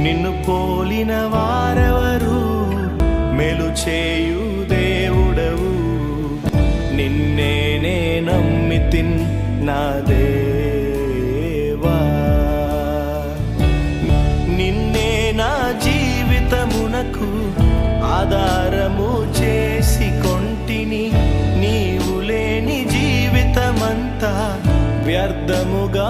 నిన్ను పోలిన వారెవరు? మేలు చేయు దేవుడవు, నిన్నే నే నమ్మితిన్ నా దేవా. నిన్నే నా జీవితమునకు ఆధారము చేసి కొంటిని. నీవు లేని జీవితమంతా వ్యర్థముగా